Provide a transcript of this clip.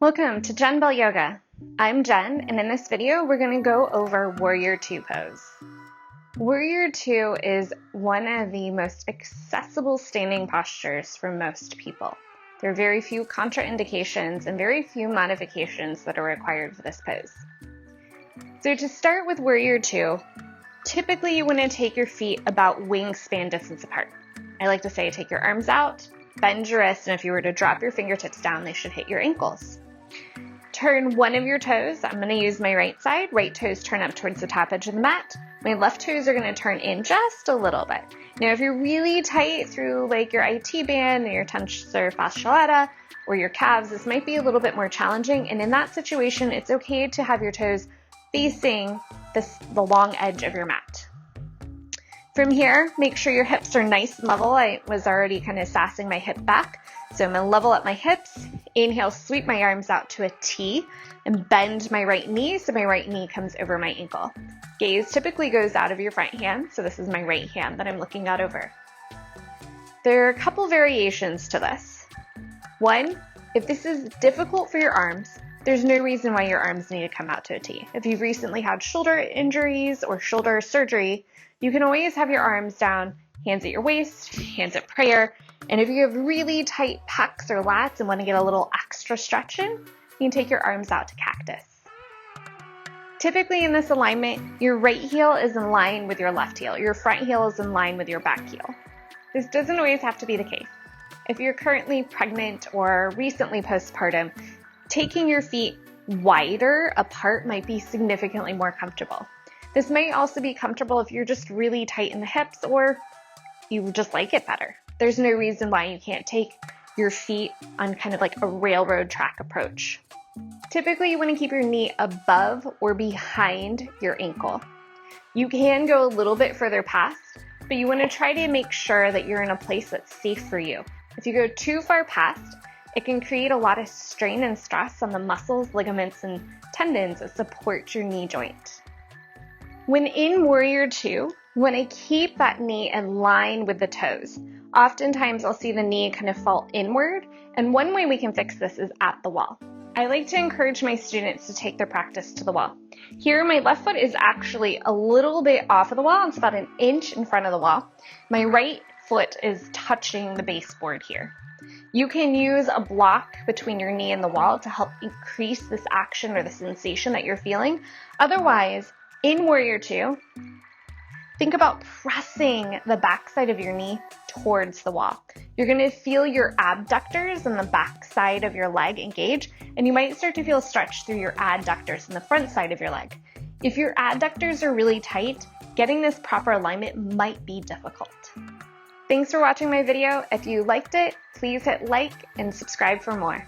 Welcome to Jen Bell Yoga. I'm Jen, and in this video, we're going to go over Warrior II pose. Warrior II is one of the most accessible standing postures for most people. There are very few contraindications and very few modifications that are required for this pose. So to start with Warrior II, typically you want to take your feet about wingspan distance apart. I like to say take your arms out, bend your wrists, and if you were to drop your fingertips down, they should hit your ankles. Turn one of your toes. I'm going to use my right side. Right toes turn up towards the top edge of the mat. My left toes are going to turn in just a little bit. Now, if you're really tight through like your IT band or your tensor fasciata or your calves, this might be a little bit more challenging. And in that situation, it's okay to have your toes facing the long edge of your mat. From here, make sure your hips are nice and level. I was already kind of sassing my hip back. So I'm going to level up my hips, inhale, sweep my arms out to a T, and bend my right knee so my right knee comes over my ankle. Gaze typically goes out of your front hand, so this is my right hand that I'm looking out over. There are a couple variations to this. One, if this is difficult for your arms, there's no reason why your arms need to come out to a T. If you've recently had shoulder injuries or shoulder surgery, you can always have your arms down, hands at your waist, hands at prayer. And if you have really tight pecs or lats and want to get a little extra stretch in, you can take your arms out to cactus. Typically in this alignment, your right heel is in line with your left heel. Your front heel is in line with your back heel. This doesn't always have to be the case. If you're currently pregnant or recently postpartum, taking your feet wider apart might be significantly more comfortable. This might also be comfortable if you're just really tight in the hips or you just like it better. There's no reason why you can't take your feet on kind of like a railroad track approach. Typically, you want to keep your knee above or behind your ankle. You can go a little bit further past, but you want to try to make sure that you're in a place that's safe for you. If you go too far past, it can create a lot of strain and stress on the muscles, ligaments, and tendons that support your knee joint. When in Warrior II, you want to keep that knee in line with the toes. Oftentimes I'll see the knee kind of fall inward, and one way we can fix this is at the wall. I like to encourage my students to take their practice to the wall. Here, my left foot is actually a little bit off of the wall. It's about an inch in front of the wall. My right foot is touching the baseboard here. You can use a block between your knee and the wall to help increase this action or the sensation that you're feeling. Otherwise, in Warrior II, think about pressing the backside of your knee towards the wall. You're going to feel your abductors and the backside of your leg engage, and you might start to feel stretch through your adductors and the front side of your leg. If your adductors are really tight, getting this proper alignment might be difficult. Thanks for watching my video. If you liked it, please hit like and subscribe for more.